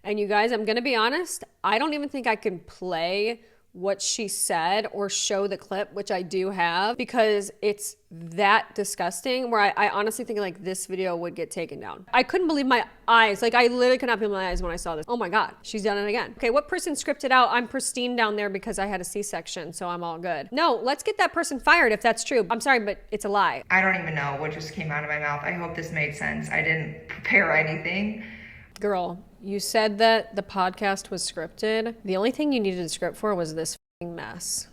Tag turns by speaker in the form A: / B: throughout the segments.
A: And you guys, I'm gonna be honest, I don't even think I can play what she said or show the clip, which I do have, because it's that disgusting where I honestly think like this video would get taken down. I couldn't believe my eyes. Like I literally could not believe my eyes when I saw this. Oh my God, she's done it again. Okay, what person scripted out, I'm pristine down there because I had a C-section, so I'm all good? No, let's get that person fired if that's true. I'm sorry, but it's a lie.
B: I don't even know what just came out of my mouth. I hope this made sense. I didn't prepare anything.
A: Girl, you said that the podcast was scripted. The only thing you needed a script for was this f***ing mess.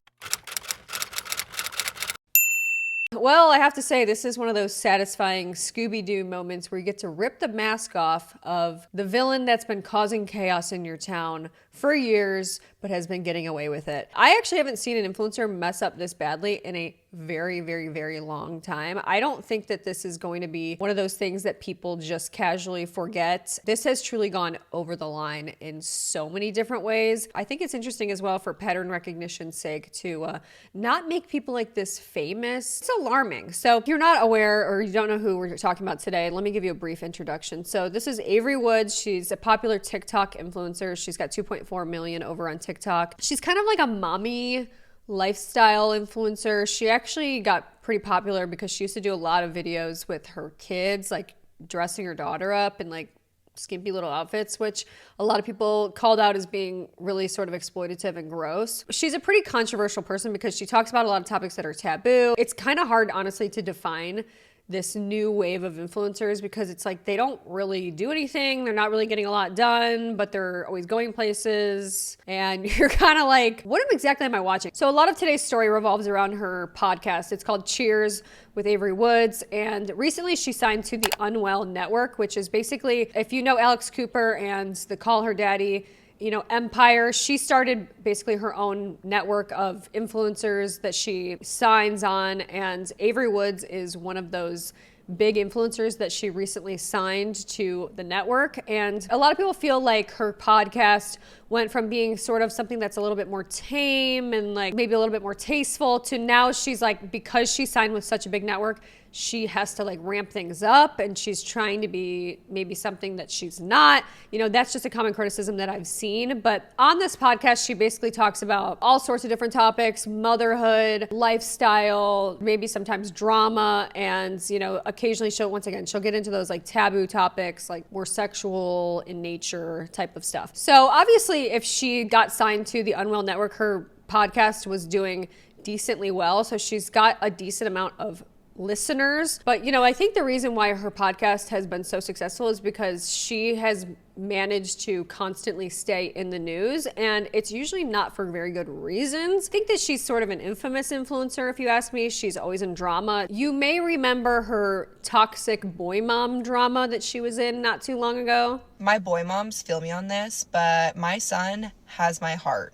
A: Well, I have to say, this is one of those satisfying Scooby-Doo moments where you get to rip the mask off of the villain that's been causing chaos in your town for years, but has been getting away with it. I actually haven't seen an influencer mess up this badly in a very, very, very long time. I don't think that this is going to be one of those things that people just casually forget. This has truly gone over the line in so many different ways. I think it's interesting as well for pattern recognition's sake to not make people like this famous. It's alarming. So if you're not aware or you don't know who we're talking about today, let me give you a brief introduction. So this is Avery Woods. She's a popular TikTok influencer. She's got 2.4 million over on TikTok. She's kind of like a mommy lifestyle influencer. She actually got pretty popular because she used to do a lot of videos with her kids, like dressing her daughter up in like skimpy little outfits, which a lot of people called out as being really sort of exploitative and gross. She's a pretty controversial person because she talks about a lot of topics that are taboo. It's kind of hard, honestly, to define this new wave of influencers because it's like they don't really do anything. They're not really getting a lot done, but they're always going places. And you're kind of like, what exactly am I watching? So a lot of today's story revolves around her podcast. It's called Cheers with Avery Woods. And recently she signed to the Unwell Network, which is basically, if you know Alex Cooper and the Call Her Daddy, you know, empire, she started basically her own network of influencers that she signs on, and Avery Woods is one of those big influencers that she recently signed to the network. And a lot of people feel like her podcast went from being sort of something that's a little bit more tame and like maybe a little bit more tasteful to now she's like, because she signed with such a big network, she has to like ramp things up and she's trying to be maybe something that she's not. You know, that's just a common criticism that I've seen. But on this podcast, she basically talks about all sorts of different topics: motherhood, lifestyle, maybe sometimes drama, and, you know, occasionally she'll get into those like taboo topics, like more sexual in nature type of stuff. So obviously if she got signed to the Unwell Network, her podcast was doing decently well. So she's got a decent amount of listeners. But, you know, I think the reason why her podcast has been so successful is because she has managed to constantly stay in the news, and it's usually not for very good reasons. I think that she's sort of an infamous influencer, if you ask me. She's always in drama. You may remember her toxic boy mom drama that she was in not too long ago.
B: My boy moms feel me on this, but my son has my heart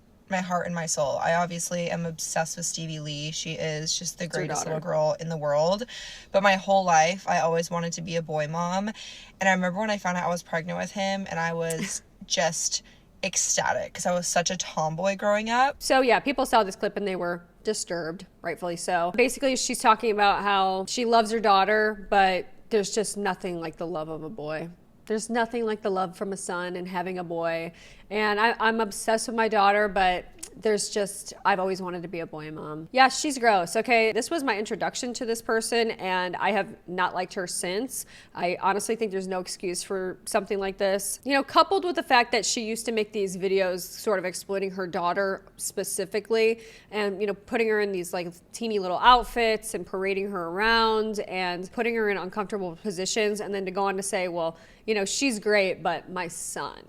B: and my soul. I obviously am obsessed with Stevie Lee. She is just the greatest little girl in the world. But my whole life, I always wanted to be a boy mom. And I remember when I found out I was pregnant with him, and I was just ecstatic because I was such a tomboy growing up.
A: So yeah, people saw this clip and they were disturbed, rightfully so. Basically, she's talking about how she loves her daughter, but there's just nothing like the love of a boy. There's nothing like the love from a son and having a boy. And I'm obsessed with my daughter, but I've always wanted to be a boy mom. Yeah, she's gross. Okay, this was my introduction to this person, and I have not liked her since. I honestly think there's no excuse for something like this. You know, coupled with the fact that she used to make these videos sort of exploiting her daughter specifically and, you know, putting her in these like teeny little outfits and parading her around and putting her in uncomfortable positions, and then to go on to say, well, you know, she's great, but my son.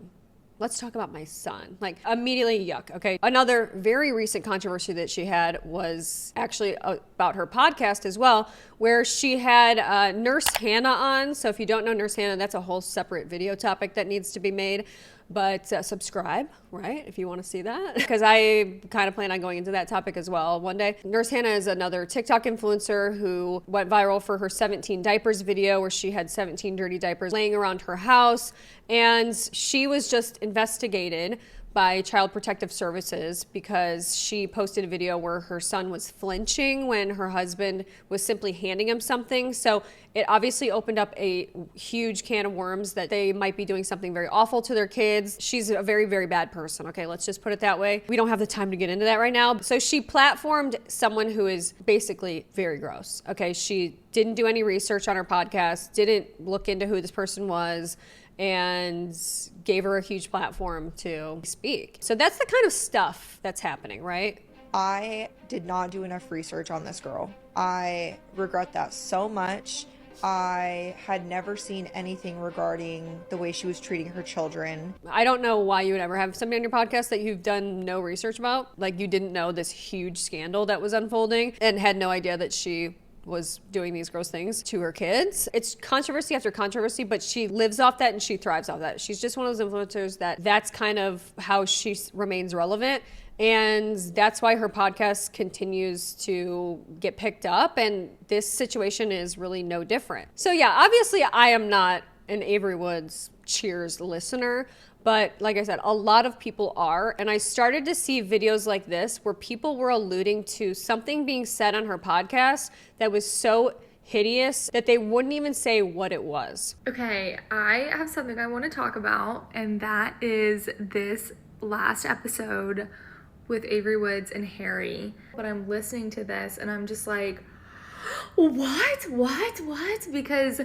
A: Let's talk about my son. Like, immediately, yuck, okay? Another very recent controversy that she had was actually about her podcast as well, where she had Nurse Hannah on. So if you don't know Nurse Hannah, that's a whole separate video topic that needs to be made. But subscribe, right, if you want to see that, because I kind of plan on going into that topic as well one day. Nurse Hannah is another TikTok influencer who went viral for her 17 diapers video, where she had 17 dirty diapers laying around her house, and she was just investigated by Child Protective Services because she posted a video where her son was flinching when her husband was simply handing him something. So it obviously opened up a huge can of worms that they might be doing something very awful to their kids. She's a very, very bad person. Okay, let's just put it that way. We don't have the time to get into that right now. So she platformed someone who is basically very gross. Okay, she didn't do any research on her podcast, didn't look into who this person was, and gave her a huge platform to speak. So that's the kind of stuff that's happening, right?
B: I did not do enough research on this girl. I regret that so much. I had never seen anything regarding the way she was treating her children.
A: I don't know why you would ever have somebody on your podcast that you've done no research about. Like, you didn't know this huge scandal that was unfolding and had no idea that she was doing these gross things to her kids. It's controversy after controversy, but she lives off that and she thrives off that. She's just one of those influencers that's kind of how she remains relevant. And that's why her podcast continues to get picked up. And this situation is really no different. So yeah, obviously I am not an Avery Woods Cheers listener, but like I said, a lot of people are. And I started to see videos like this where people were alluding to something being said on her podcast that was so hideous that they wouldn't even say what it was.
C: Okay, I have something I want to talk about, and that is this last episode with Avery Woods and Harry. But I'm listening to this and I'm just like, what? Because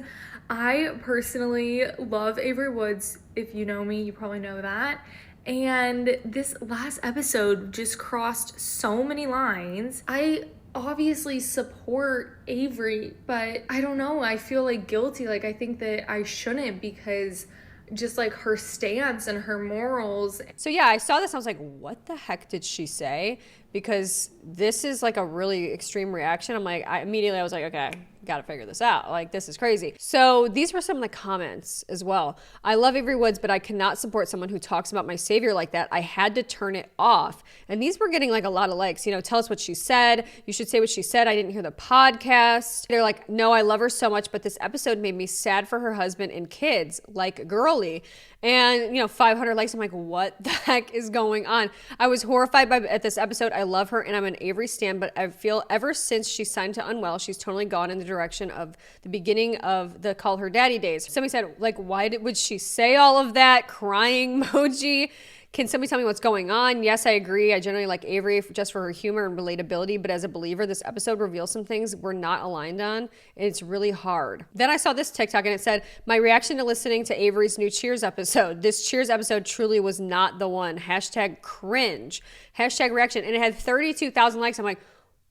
C: I personally love Avery Woods. If you know me, you probably know that. And this last episode just crossed so many lines. I obviously support Avery, but I don't know. I feel like guilty. Like, I think that I shouldn't because just like her stance and her morals.
A: So yeah, I saw this. I was like, what the heck did she say? Because this is like a really extreme reaction. I immediately was like, okay, gotta figure this out. Like, this is crazy. So these were some of the comments as well. I love Avery Woods, but I cannot support someone who talks about my savior like that. I had to turn it off. And these were getting like a lot of likes. You know, tell us what she said. You should say what she said. I didn't hear the podcast. They're like, no, I love her so much, but this episode made me sad for her husband and kids, like girly. And, 500 likes. I'm like, what the heck is going on? I was horrified at this episode. I love her and I'm an Avery stan, but I feel ever since she signed to Unwell, she's totally gone in the direction of the beginning of the Call Her Daddy days. Somebody said, like, would she say all of that? Crying emoji. Can somebody tell me what's going on? Yes, I agree. I generally like Avery just for her humor and relatability, but as a believer, this episode reveals some things we're not aligned on, and it's really hard. Then I saw this TikTok and it said, my reaction to listening to Avery's new Cheers episode. This Cheers episode truly was not the one. Hashtag cringe. Hashtag reaction. And it had 32,000 likes. I'm like,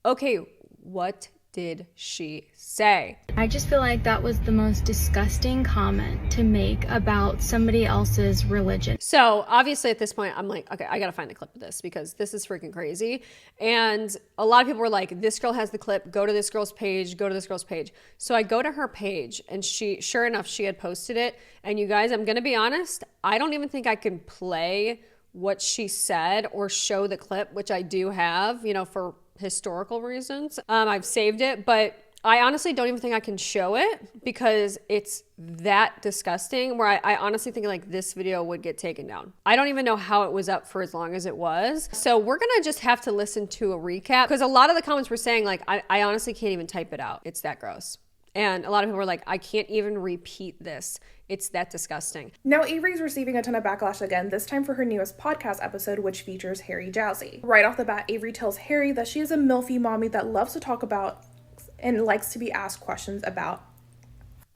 A: okay, what did she say?
D: I just feel like that was the most disgusting comment to make about somebody else's religion.
A: So obviously at this point, I'm like, okay, I gotta find the clip of this because this is freaking crazy. And a lot of people were like, this girl has the clip, go to this girl's page, go to this girl's page. So I go to her page and sure enough, she had posted it. And you guys, I'm gonna be honest, I don't even think I can play what she said or show the clip, which I do have, for historical reasons. I've saved it, but I honestly don't even think I can show it because it's that disgusting where I honestly think like this video would get taken down. I don't even know how it was up for as long as it was. So we're gonna just have to listen to a recap because a lot of the comments were saying like, I honestly can't even type it out. It's that gross. And a lot of people were like, I can't even repeat this. It's that disgusting.
E: Now Avery's receiving a ton of backlash again, this time for her newest podcast episode, which features Harry Jowsey. Right off the bat, Avery tells Harry that she is a milfy mommy that loves to talk about and likes to be asked questions about.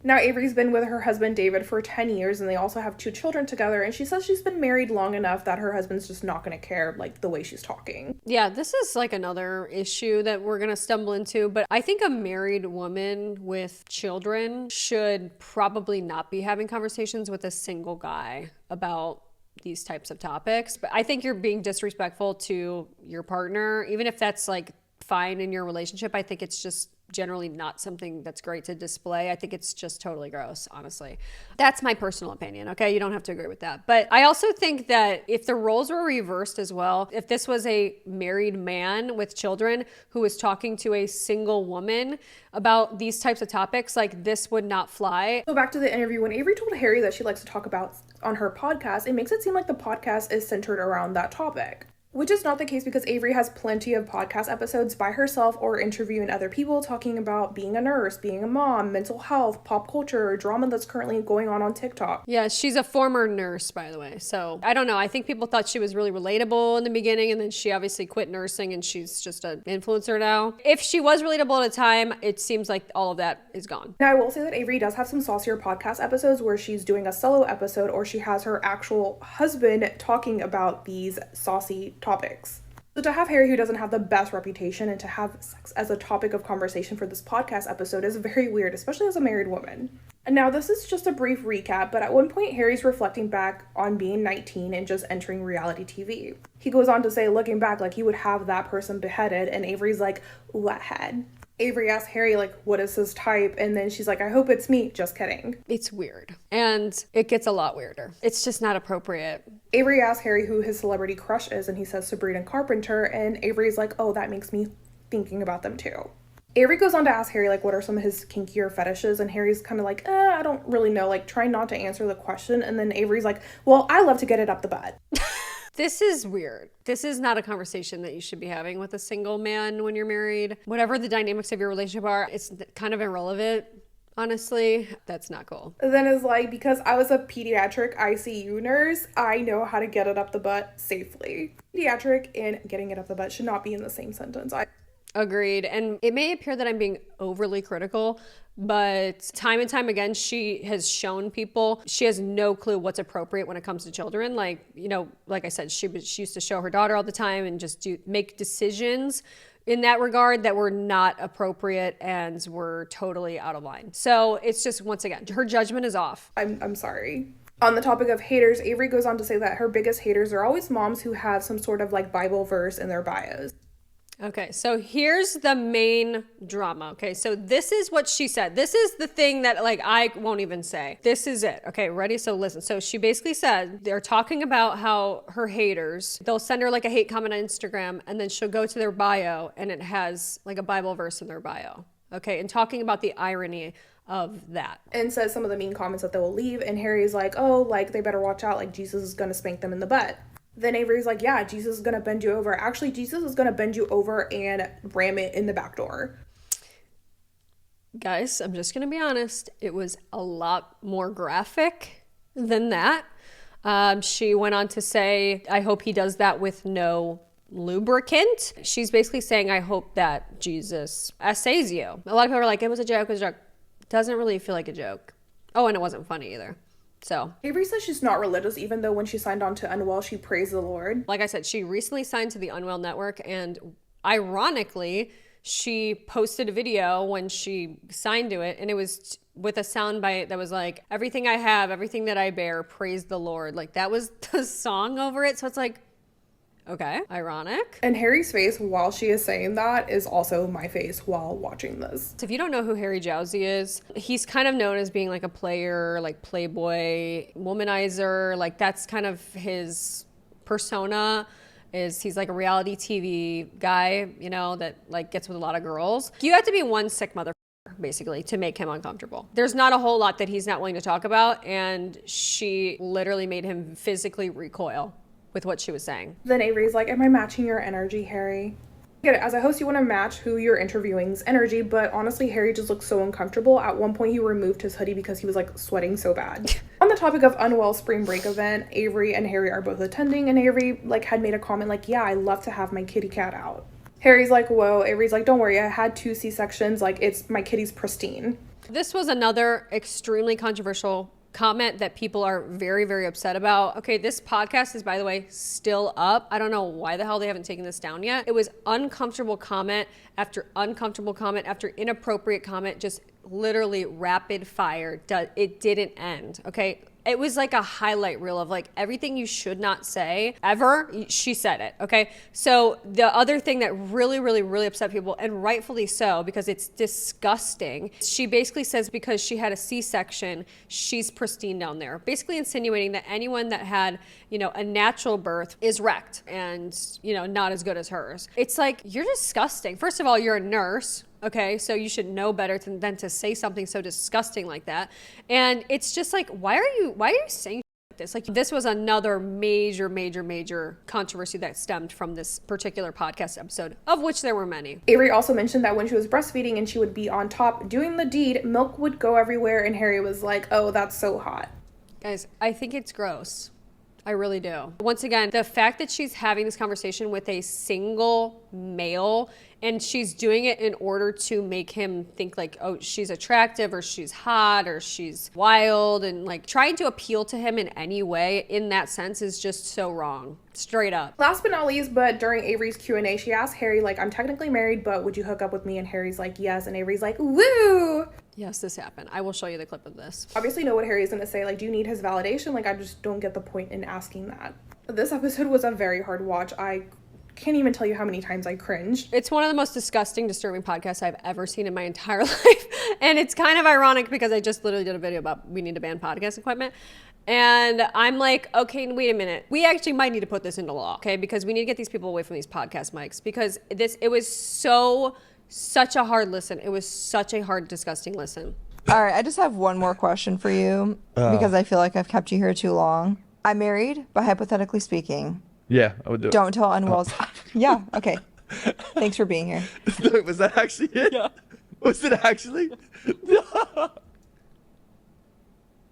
E: Now Avery's been with her husband David for 10 years and they also have 2 children together, and she says she's been married long enough that her husband's just not going to care like the way she's talking.
A: Yeah, this is like another issue that we're going to stumble into, but I think a married woman with children should probably not be having conversations with a single guy about these types of topics. But I think you're being disrespectful to your partner, even if that's like fine in your relationship. I think it's just generally not something that's great to display. I think it's just totally gross, honestly. That's my personal opinion, okay? You don't have to agree with that. But I also think that if the roles were reversed as well, if this was a married man with children who was talking to a single woman about these types of topics, like this would not fly.
E: So back to the interview, when Avery told Harry that she likes to talk about on her podcast, it makes it seem like the podcast is centered around that topic. Which is not the case because Avery has plenty of podcast episodes by herself or interviewing other people talking about being a nurse, being a mom, mental health, pop culture, drama that's currently going on TikTok.
A: Yeah, she's a former nurse, by the way. So I don't know. I think people thought she was really relatable in the beginning, and then she obviously quit nursing and she's just an influencer now. If she was relatable at a time, it seems like all of that is gone.
E: Now, I will say that Avery does have some saucier podcast episodes where she's doing a solo episode or she has her actual husband talking about these saucy topics. So to have Harry, who doesn't have the best reputation, and to have sex as a topic of conversation for this podcast episode is very weird, especially as a married woman. And now this is just a brief recap, but at one point Harry's reflecting back on being 19 and just entering reality TV. He goes on to say, looking back, like he would have that person beheaded, and Avery's like, what head? Avery asks Harry, like, what is his type? And then she's like, I hope it's me. Just kidding.
A: It's weird. And it gets a lot weirder. It's just not appropriate.
E: Avery asks Harry who his celebrity crush is, and he says Sabrina Carpenter, and Avery's like, oh, that makes me thinking about them too. Avery goes on to ask Harry, like, what are some of his kinkier fetishes? And Harry's kind of like, I don't really know, like, trying not to answer the question. And then Avery's like, well, I love to get it up the butt.
A: This is weird. This is not a conversation that you should be having with a single man when you're married. Whatever the dynamics of your relationship are, it's kind of irrelevant. Honestly, that's not cool.
E: Then is like, because I was a pediatric ICU nurse, I know how to get it up the butt safely. Pediatric and getting it up the butt should not be in the same sentence.
A: Agreed. And it may appear that I'm being overly critical, but time and time again, she has shown people she has no clue what's appropriate when it comes to children. Like, you know, like I said, she used to show her daughter all the time and just make decisions in that regard that were not appropriate and were totally out of line. So it's just, once again, her judgment is off.
E: I'm sorry. On the topic of haters, Avery goes on to say that her biggest haters are always moms who have some sort of like Bible verse in their bios.
A: Okay, so here's the main drama. Okay, so this is what she said. This is the thing that like I won't even say. This is it. Okay, ready? So listen. So she basically said they're talking about how her haters, they'll send her like a hate comment on Instagram and then she'll go to their bio and it has like a Bible verse in their bio. Okay, and talking about the irony of that.
E: And says some of the mean comments that they will leave. And Harry's like, oh, like they better watch out. Like Jesus is going to spank them in the butt. Then Avery's like, yeah, Jesus is going to bend you over. Actually, Jesus is going to bend you over and ram it in the back door.
A: Guys, I'm just going to be honest. It was a lot more graphic than that. She went on to say, I hope he does that with no lubricant. She's basically saying, I hope that Jesus essays you. A lot of people are like, it was a joke, it was a joke. Doesn't really feel like a joke. Oh, and it wasn't funny either. So
E: Avery says she's not religious, even though when she signed on to Unwell, she praised the Lord.
A: Like I said, she recently signed to the Unwell Network, and ironically, she posted a video when she signed to it, and it was with a soundbite that was like, everything I have, everything that I bear, praise the Lord. Like that was the song over it. So it's like, okay, ironic.
E: And Harry's face while she is saying that is also my face while watching this.
A: So if you don't know who Harry Jowsey is, he's kind of known as being like a player, like playboy, womanizer. Like that's kind of his persona. He's like a reality TV guy, you know, that like gets with a lot of girls. You have to be one sick mother basically to make him uncomfortable. There's not a whole lot that he's not willing to talk about, and she literally made him physically recoil with what she was saying.
E: Then Avery's like, am I matching your energy, Harry? Get it. As a host, you want to match who you're interviewing's energy, but honestly, Harry just looked so uncomfortable. At one point, he removed his hoodie because he was like sweating so bad. On the topic of Unwell spring break event, Avery and Harry are both attending, and Avery like had made a comment like, yeah, I love to have my kitty cat out. Harry's like, whoa. Avery's like, don't worry, I had 2 C-sections. Like, it's my kitty's pristine.
A: This was another extremely controversial comment that people are very, very upset about. Okay, this podcast is, by the way, still up. I don't know why the hell they haven't taken this down yet. It was uncomfortable comment after uncomfortable comment after inappropriate comment, just literally rapid fire. It didn't end, okay? It was like a highlight reel of like everything you should not say ever. She said it. Okay. So the other thing that really, really, really upset people, and rightfully so, because it's disgusting. She basically says because she had a C-section, she's pristine down there. Basically insinuating that anyone that had, you know, a natural birth is wrecked and, you know, not as good as hers. It's like, you're disgusting. First of all, you're a nurse. Okay, so you should know better than to say something so disgusting like that. And it's just like, why are you saying This was another major controversy that stemmed from this particular podcast episode, of which there were many.
E: Avery also mentioned that when she was breastfeeding and she would be on top doing the deed, milk would go everywhere, and Harry was like, oh, that's so hot.
A: Guys, I think it's gross. I really do. Once again, the fact that she's having this conversation with a single male and she's doing it in order to make him think like, oh, she's attractive or she's hot or she's wild, and like trying to appeal to him in any way in that sense is just so wrong. Straight up.
E: Last but not least, but during Avery's Q&A, she asked Harry, like, I'm technically married, but would you hook up with me? And Harry's like, yes. And Avery's like, woo!
A: Yes, this happened. I will show you the clip of this.
E: Obviously know what Harry's going to say. Like, do you need his validation? Like, I just don't get the point in asking that. This episode was a very hard watch. I can't even tell you how many times I cringed.
A: It's one of the most disgusting, disturbing podcasts I've ever seen in my entire life. And it's kind of ironic because I just literally did a video about we need to ban podcast equipment. And I'm like, okay, wait a minute. We actually might need to put this into law, okay? Because we need to get these people away from these podcast mics, because it was such a hard listen. It was such a hard, disgusting listen.
B: All right, I just have one more question for you because I feel like I've kept you here too long. I'm married, but hypothetically speaking.
F: Yeah, I would do it.
B: Don't tell Unwell's. Yeah, okay. Thanks for being here.
F: Was that actually it? Yeah. Was it actually?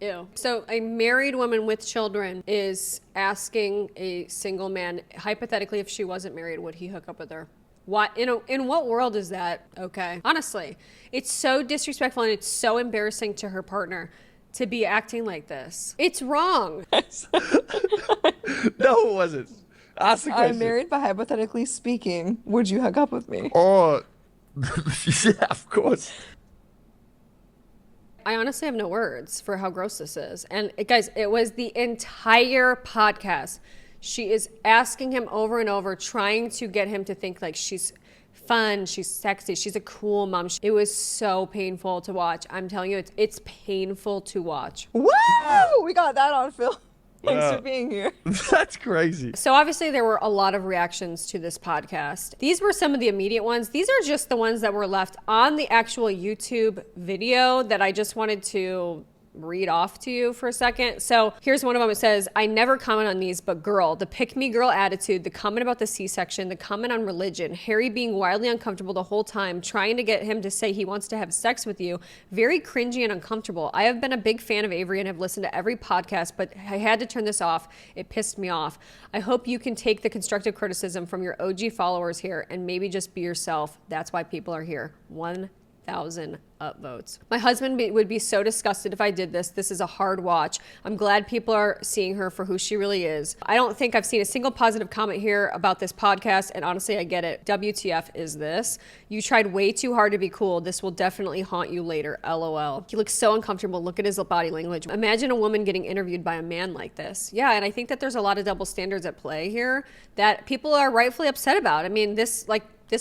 A: Ew. So a married woman with children is asking a single man, hypothetically, if she wasn't married, would he hook up with her? What, in what world is that okay? Honestly, it's so disrespectful and it's so embarrassing to her partner to be acting like this. It's wrong.
F: No, it wasn't. Ask the question.
B: I'm married, but hypothetically speaking, would you hook up with me?
F: Oh, yeah, of course.
A: I honestly have no words for how gross this is. And guys, it was the entire podcast. She is asking him over and over, trying to get him to think like she's fun, she's sexy, she's a cool mom. It was so painful to watch. I'm telling you, it's painful to watch.
B: Woo! We got that on film. Thanks for being here.
F: That's crazy.
A: So obviously there were a lot of reactions to this podcast. These were some of the immediate ones. These are just the ones that were left on the actual YouTube video that I just wanted to read off to you for a second. So here's one of them. It says, I never comment on these, but girl, the pick me girl attitude, the comment about the C-section, the comment on religion, Harry being wildly uncomfortable the whole time, trying to get him to say he wants to have sex with you, very cringy and uncomfortable. I have been a big fan of Avery and have listened to every podcast, but I had to turn this off. It pissed me off. I hope you can take the constructive criticism from your OG followers here and maybe just be yourself. That's why people are here. 1,000 upvotes. My husband would be so disgusted if I did this. This is a hard watch. I'm glad people are seeing her for who she really is. I don't think I've seen a single positive comment here about this podcast, and honestly, I get it. WTF is this? You tried way too hard to be cool. This will definitely haunt you later. LOL. He looks so uncomfortable. Look at his body language. Imagine a woman getting interviewed by a man like this. Yeah, and I think that there's a lot of double standards at play here that people are rightfully upset about. I mean, this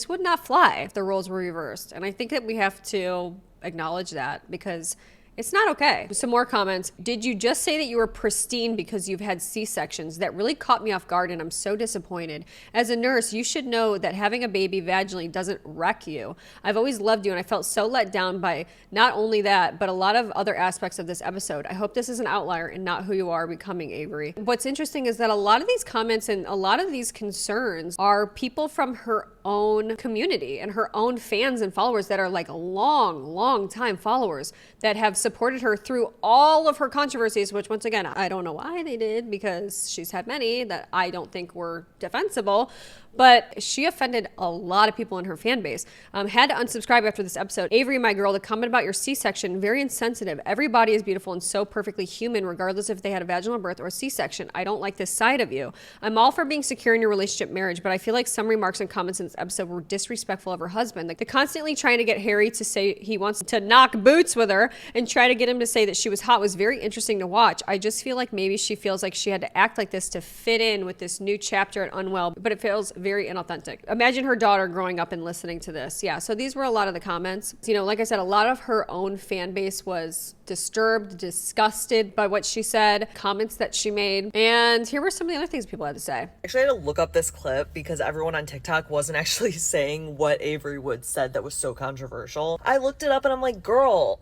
A: would not fly if the roles were reversed. And I think that we have to acknowledge that because it's not okay. Some more comments. Did you just say that you were pristine because you've had C-sections? That really caught me off guard and I'm so disappointed. As a nurse, you should know that having a baby vaginally doesn't wreck you. I've always loved you and I felt so let down by not only that, but a lot of other aspects of this episode. I hope this is an outlier and not who you are becoming, Avery. What's interesting is that a lot of these comments and a lot of these concerns are people from her own community and her own fans and followers that are like long time followers that have supported her through all of her controversies, which once again, I don't know why they did because she's had many that I don't think were defensible, but she offended a lot of people in her fan base. Had to unsubscribe after this episode. Avery, my girl, the comment about your C-section, very insensitive. Every body is beautiful and so perfectly human, regardless if they had a vaginal birth or a C-section. I don't like this side of you. I'm all for being secure in your relationship marriage, but I feel like some remarks and comments in this episode were disrespectful of her husband. Like the constantly trying to get Harry to say he wants to knock boots with her and try to get him to say that she was hot was very interesting to watch. I just feel like maybe she feels like she had to act like this to fit in with this new chapter at Unwell, but it feels very inauthentic. Imagine her daughter growing up and listening to this. Yeah, so these were a lot of the comments. You know, like I said, a lot of her own fan base was disturbed, disgusted by what she said, comments that she made, and here were some of the other things people had to say.
G: Actually, I had to look up this clip because everyone on TikTok wasn't actually saying what Avery Woods said that was so controversial. I looked it up and I'm like, girl,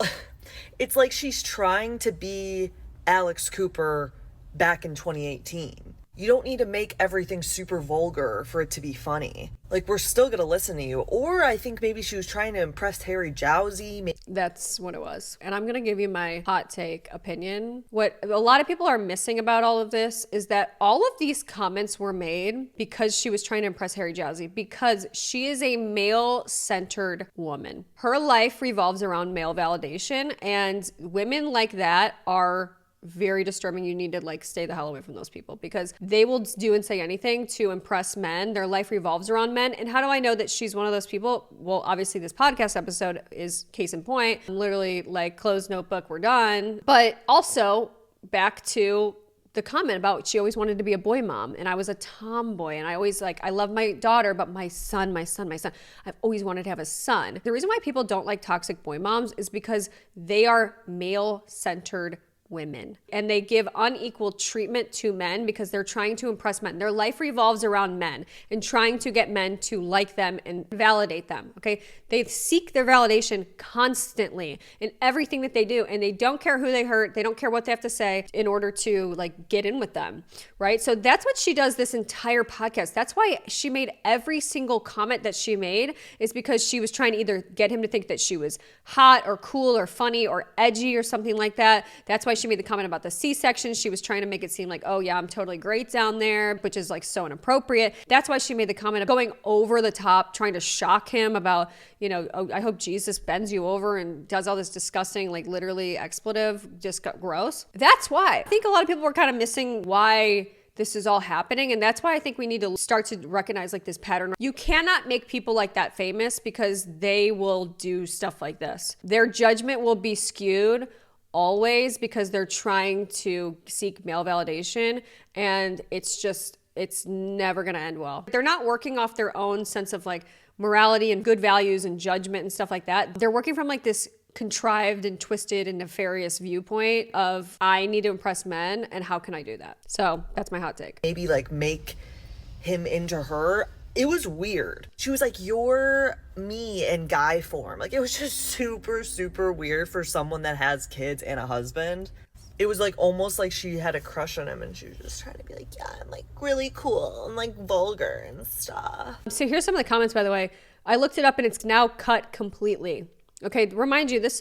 G: it's like she's trying to be Alex Cooper back in 2018. You don't need to make everything super vulgar for it to be funny. Like, we're still gonna listen to you. Or I think maybe she was trying to impress Harry Jowsey.
A: That's what it was. And I'm going to give you my hot take opinion. What a lot of people are missing about all of this is that all of these comments were made because she was trying to impress Harry Jowsey, because she is a male-centered woman. Her life revolves around male validation, and women like that are very disturbing. You need to like stay the hell away from those people, because they will do and say anything to impress men. Their life revolves around men. And how do I know that she's one of those people? Well, obviously this podcast episode is case in point. I'm literally like, closed notebook, we're done. But also back to the comment about she always wanted to be a boy mom, and I was a tomboy, and I always like, I love my daughter, but my son, I've always wanted to have a son. The reason why people don't like toxic boy moms is because they are male-centered women, and they give unequal treatment to men because they're trying to impress men. Their life revolves around men and trying to get men to like them and validate them. Okay, they seek their validation constantly in everything that they do, and they don't care who they hurt. They don't care what they have to say in order to like get in with them, right? So that's what she does this entire podcast. That's why she made every single comment that she made, is because she was trying to either get him to think that she was hot or cool or funny or edgy or something like that. That's why she made the comment about the C-section. She was trying to make it seem like, oh yeah, I'm totally great down there, which is like so inappropriate. That's why she made the comment of going over the top, trying to shock him about, you know, oh, I hope Jesus bends you over and does all this disgusting, like literally expletive, just got gross. That's why. I think a lot of people were kind of missing why this is all happening. And that's why I think we need to start to recognize like this pattern. You cannot make people like that famous, because they will do stuff like this. Their judgment will be skewed always because they're trying to seek male validation, and it's never going to end well. They're not working off their own sense of like morality and good values and judgment and stuff like that. They're working from like this contrived and twisted and nefarious viewpoint of, I need to impress men, and how can I do that? So that's my hot take.
G: Maybe like make him into her. It was weird. She was like, you're me in guy form. Like, it was just super, super weird for someone that has kids and a husband. It was like almost like she had a crush on him, and she was just trying to be like, yeah, I'm like really cool and like vulgar and stuff.
A: So here's some of the comments, by the way. I looked it up and it's now cut completely. Okay, remind you, this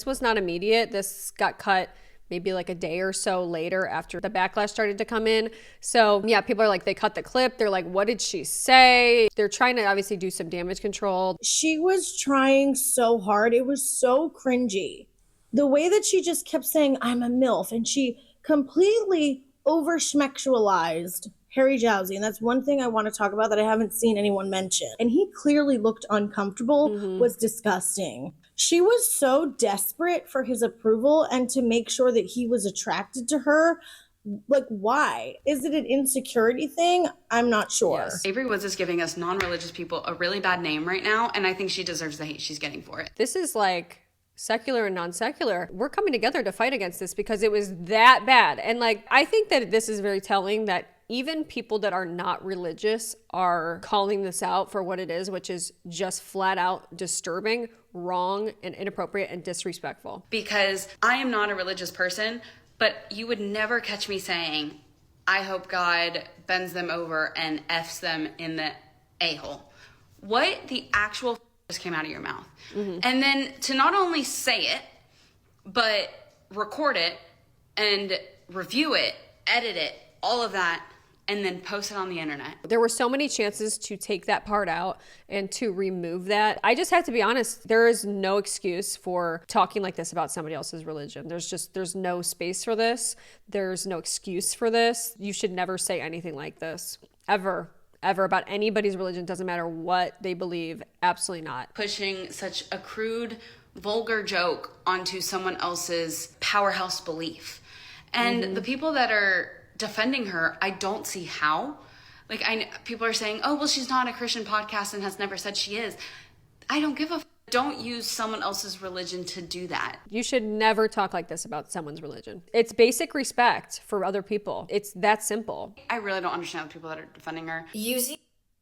A: was not immediate. This got cut maybe like a day or so later after the backlash started to come in. So yeah, people are like, they cut the clip. They're like, what did she say? They're trying to obviously do some damage control.
H: She was trying so hard. It was so cringy. The way that she just kept saying, I'm a MILF, and she completely over-schmexualized Harry Jowsey. And that's one thing I want to talk about that I haven't seen anyone mention. And he clearly looked uncomfortable, was disgusting. She was so desperate for his approval and to make sure that he was attracted to her. Like, why? Is it an insecurity thing? I'm not sure.
A: Yes.
I: Avery Woods is giving us non-religious people a really bad name right now, and I think she deserves the hate she's getting for it.
A: This is like secular and non-secular. We're coming together to fight against this because it was that bad. And like, I think that this is very telling that even people that are not religious are calling this out for what it is, which is just flat out disturbing, wrong, and inappropriate and disrespectful.
I: Because I am not a religious person, but you would never catch me saying, I hope God bends them over and F's them in the a-hole. What the actual just came out of your mouth? And then to not only say it, but record it and review it, edit it, all of that, and then post it on the internet. There
A: were so many chances to take that part out and to remove that. I just have to be honest, there is no excuse for talking like this about somebody else's religion. There's no space for this. There's no excuse for this. You should never say anything like this, ever about anybody's religion. Doesn't matter what they believe. Absolutely not.
I: Pushing such a crude, vulgar joke onto someone else's powerhouse belief. And the people that are defending her, I don't see how. Like, people are saying, oh, well, she's not a Christian podcast and has never said she is. I don't give a f. Don't use someone else's religion to do that.
A: You should never talk like this about someone's religion. It's basic respect for other people. It's that simple.
I: I really don't understand the people that are defending her.
J: Using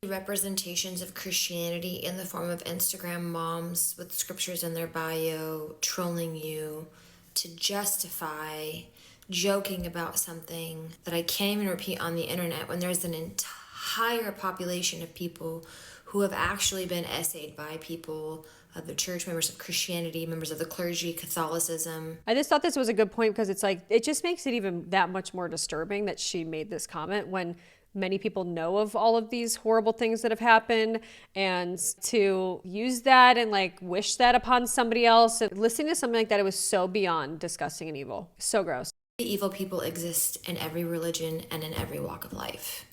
J: representations of Christianity in the form of Instagram moms with scriptures in their bio trolling you to justify joking about something that I can't even repeat on the internet when there's an entire population of people who have actually been essayed by people of the church, members of Christianity, members of the clergy, Catholicism.
A: I just thought this was a good point because it's like, it just makes it even that much more disturbing that she made this comment when many people know of all of these horrible things that have happened, and to use that and like wish that upon somebody else and listening to something like that, it was so beyond disgusting and evil. So gross.
J: Evil people exist in every religion and in every walk of life.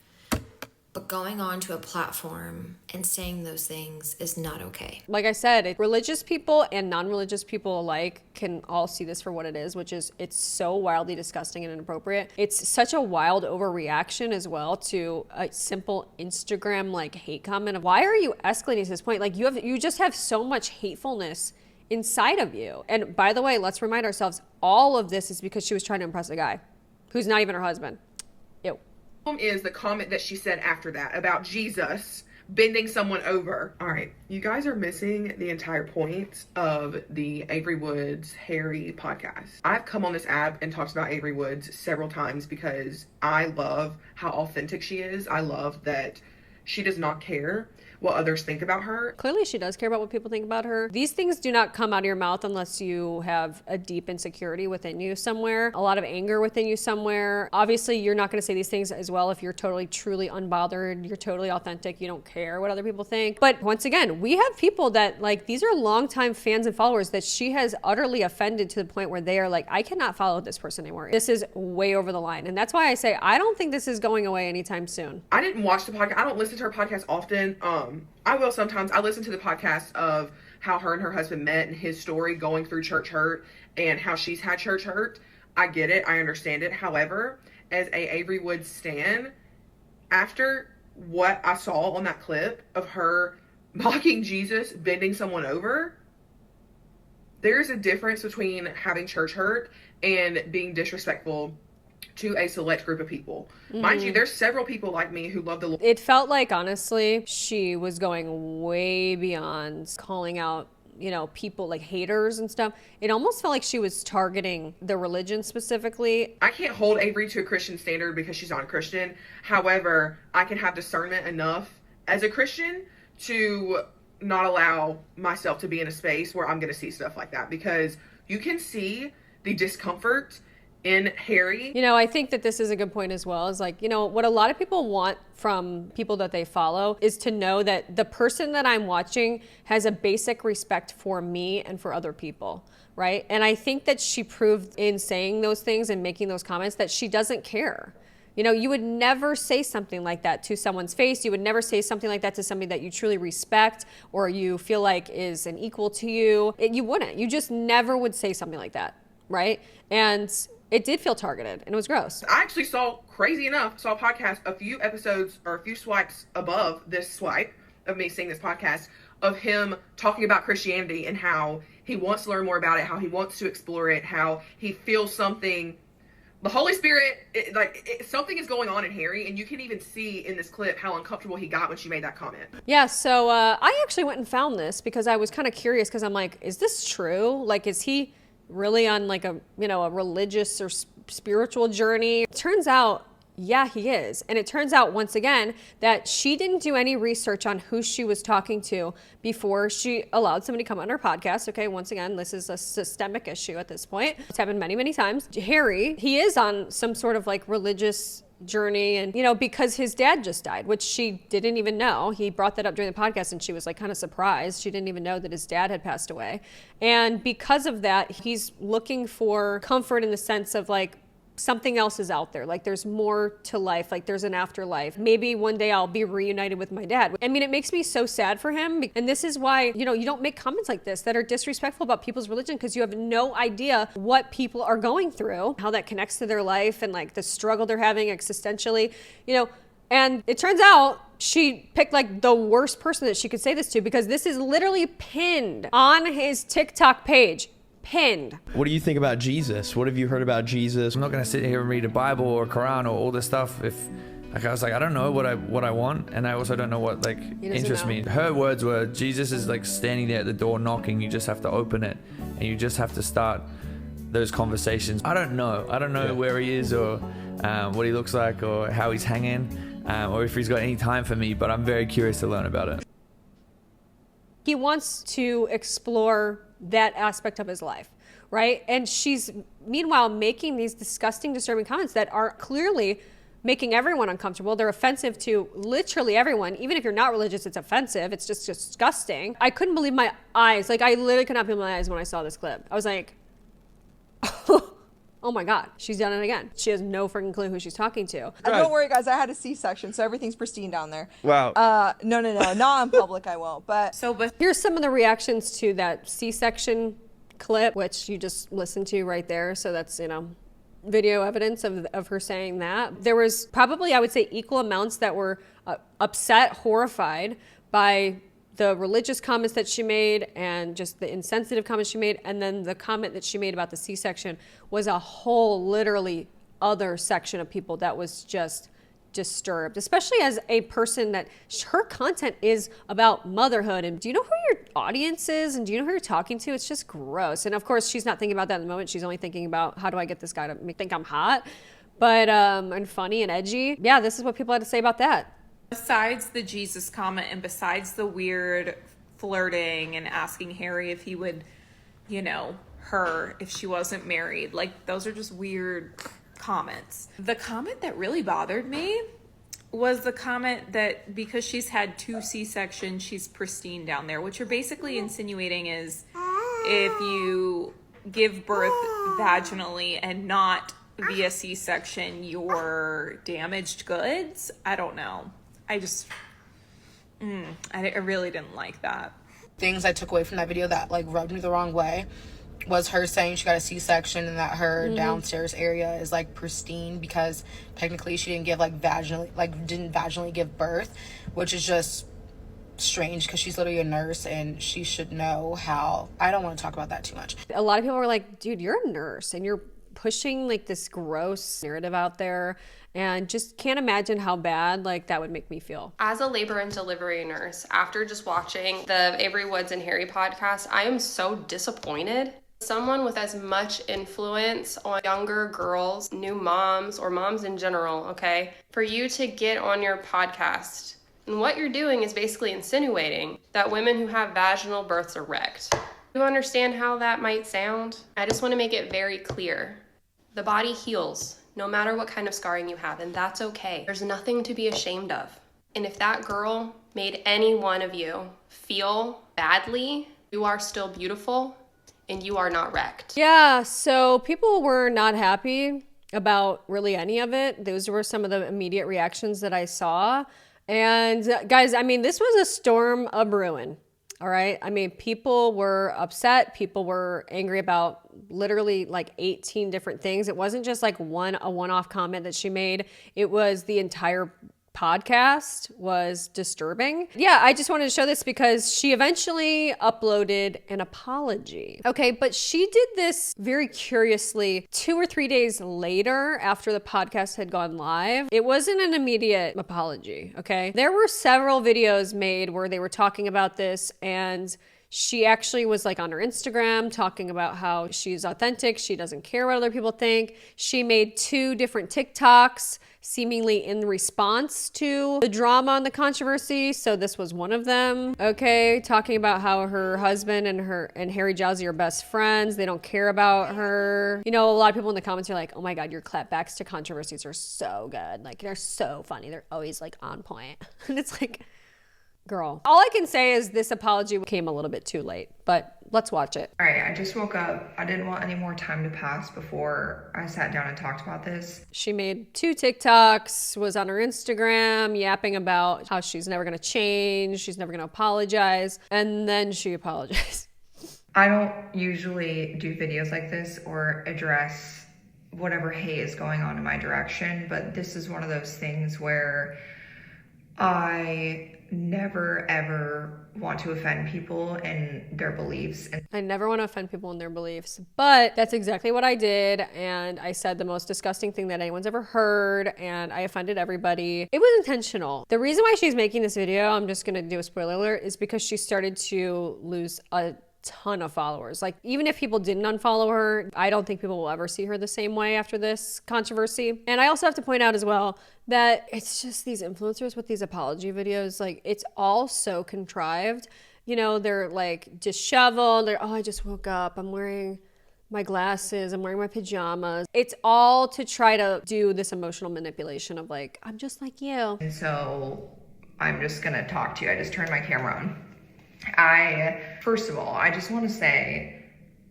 J: But going on to a platform and saying those things is not okay.
A: Like I said, religious people and non-religious people alike can all see this for what it is, which is it's so wildly disgusting and inappropriate. It's such a wild overreaction as well to a simple Instagram like hate comment of why are you escalating to this point? Like you just have so much hatefulness inside of you. And by the way, let's remind ourselves, all of this is because she was trying to impress a guy who's not even her husband. Ew.
K: Is the comment that she said after that about Jesus bending someone over. All right, you guys are missing the entire point of the Avery Woods Harry podcast. I've come on this app and talked about Avery Woods several times because I love how authentic she is. I love that she does not care what others think about her.
A: Clearly she does care about what people think about her. These things do not come out of your mouth unless you have a deep insecurity within you somewhere, a lot of anger within you somewhere. Obviously, you're not going to say these things as well if you're totally, truly unbothered, you're totally authentic, you don't care what other people think. But once again, we have people that like, these are longtime fans and followers that she has utterly offended to the point where they are like, I cannot follow this person anymore. This is way over the line. And that's why I say, I don't think this is going away anytime soon.
K: I didn't watch the podcast. I don't listen to her podcast often. I will sometimes. I listen to the podcast of how her and her husband met and his story going through church hurt and how she's had church hurt. I get it. I understand it. However, as a Avery Woods stan, after what I saw on that clip of her mocking Jesus, bending someone over, there's a difference between having church hurt and being disrespectful to a select group of people. Mind you, there's several people like me who love the Lord.
A: It felt like, honestly, she was going way beyond calling out, you know, people like haters and stuff. It almost felt like she was targeting the religion specifically.
K: I can't hold Avery to a Christian standard because she's not a Christian. However, I can have discernment enough as a Christian to not allow myself to be in a space where I'm going to see stuff like that, because you can see the discomfort in Harry.
A: You know, I think that this is a good point as well, is like, you know, what a lot of people want from people that they follow is to know that the person that I'm watching has a basic respect for me and for other people, right? And I think that she proved in saying those things and making those comments that she doesn't care. You know, you would never say something like that to someone's face. You would never say something like that to somebody that you truly respect or you feel like is an equal to you. You wouldn't. You just never would say something like that, right? And it did feel targeted and it was gross.
K: I actually saw a podcast a few episodes or a few swipes above this swipe of me seeing this podcast of him talking about Christianity and how he wants to learn more about it, how he wants to explore it, how he feels something. The Holy Spirit, something is going on in Harry, and you can even see in this clip how uncomfortable he got when she made that comment.
A: Yeah, so I actually went and found this because I was kind of curious because I'm like, is this true? Like, is he really on like a, you know, a religious or spiritual journey? It turns out, yeah, he is. And it turns out once again that she didn't do any research on who she was talking to before she allowed somebody to come on her podcast. Okay, once again, this is a systemic issue at this point. It's happened many, many times. Harry, he is on some sort of like religious journey, and you know, because his dad just died, which she didn't even know. He brought that up during the podcast and she was like kind of surprised. She didn't even know that his dad had passed away. And because of that, he's looking for comfort in the sense of like something else is out there. Like there's more to life. Like there's an afterlife. Maybe one day I'll be reunited with my dad. I mean, it makes me so sad for him. And this is why, you know, you don't make comments like this that are disrespectful about people's religion, because you have no idea what people are going through, how that connects to their life and like the struggle they're having existentially, you know. And it turns out she picked like the worst person that she could say this to, because this is literally pinned on his TikTok page. Pinned.
F: What do you think about Jesus? What have you heard about Jesus?
L: I'm not going to sit here and read a Bible or Quran or all this stuff if, like, I was like, I don't know what I want, and I also don't know what like interests me. Her words were, Jesus is like standing there at the door knocking. You just have to open it, and you just have to start those conversations. I don't know where he is or what he looks like or how he's hanging or if he's got any time for me, but I'm very curious to learn about it.
A: He wants to explore that aspect of his life, right? And she's meanwhile making these disgusting, disturbing comments that are clearly making everyone uncomfortable. They're offensive to literally everyone. Even if you're not religious, it's offensive. It's just disgusting. I couldn't believe my eyes. Like, I literally could not believe my eyes when I saw this clip. I was like, oh my God, she's done it again. She has no freaking clue who she's talking to.
M: Don't worry, guys. I had a C-section, so everything's pristine down there.
F: Wow.
M: No. Not in public, I won't. But
A: here's some of the reactions to that C-section clip, which you just listened to right there. So that's, video evidence of her saying that. There was probably, I would say, equal amounts that were upset, horrified by the religious comments that she made and just the insensitive comments she made. And then the comment that she made about the C-section was a whole literally other section of people that was just disturbed, especially as a person that her content is about motherhood. And do you know who your audience is? And do you know who you're talking to? It's just gross. And of course, she's not thinking about that in the moment. She's only thinking about, how do I get this guy to think I'm hot? But, and funny and edgy. Yeah, this is what people had to say about that.
C: Besides the Jesus comment and besides the weird flirting and asking Harry if he would, her if she wasn't married, like those are just weird comments. The comment that really bothered me was the comment that because she's had 2 C-sections, she's pristine down there. What you're basically insinuating is if you give birth vaginally and not via C-section, you're damaged goods. I don't know. I really didn't like that.
B: Things I took away from that video that rubbed me the wrong way was her saying she got a C-section and that her downstairs area is pristine because technically she didn't give didn't vaginally give birth, which is just strange because she's literally a nurse and she should know how. I don't want to talk about that too much.
A: A lot of people were like, dude, you're a nurse and you're pushing this gross narrative out there, and just can't imagine how bad that would make me feel.
N: As a labor and delivery nurse, after just watching the Avery Woods and Harry podcast, I am so disappointed. Someone with as much influence on younger girls, new moms, or moms in general, okay, for you to get on your podcast, and what you're doing is basically insinuating that women who have vaginal births are wrecked. You understand how that might sound? I just want to make it very clear. The body heals no matter what kind of scarring you have, and that's okay. There's nothing to be ashamed of. And if that girl made any one of you feel badly, you are still beautiful and you are not wrecked.
A: Yeah, so people were not happy about really any of it. Those were some of the immediate reactions that I saw. And guys, this was a storm of ruin. All right. People were upset. People were angry about literally 18 different things. It wasn't just a one-off comment that she made. It was the entire podcast was disturbing. Yeah, I just wanted to show this because she eventually uploaded an apology. Okay, but she did this very curiously 2 or 3 days later after the podcast had gone live. It wasn't an immediate apology, okay? There were several videos made where they were talking about this, and she actually was on her Instagram talking about how she's authentic. She doesn't care what other people think. She made 2 different TikToks seemingly in response to the drama and the controversy. So this was one of them. Okay, talking about how her husband and Harry Jowsey are best friends. They don't care about her. A lot of people in the comments are like, oh my God, your clapbacks to controversies are so good. They're so funny. They're always on point. And it's girl. All I can say is this apology came a little bit too late, but let's watch it.
O: All right, I just woke up. I didn't want any more time to pass before I sat down and talked about this.
A: She made 2 TikToks, was on her Instagram, yapping about how she's never gonna change, she's never gonna apologize, and then she apologized.
O: I don't usually do videos like this or address whatever hate is going on in my direction, but this is one of those things where I never ever want to offend people and their beliefs.
A: I never want to offend people in their beliefs, but that's exactly what I did. And I said the most disgusting thing that anyone's ever heard, and I offended everybody. It was intentional. The reason why she's making this video, I'm just going to do a spoiler alert, is because she started to lose a ton of followers. Like, even if people didn't unfollow her, I don't think people will ever see her the same way after this controversy. And I also have to point out as well that it's just these influencers with these apology videos, like, it's all so contrived. You know, they're like disheveled. They're, oh, I just woke up. I'm wearing my glasses. I'm wearing my pajamas. It's all to try to do this emotional manipulation of like, I'm just like you.
O: And so I'm just gonna talk to you. I just turned my camera on. First of all, I just want to say,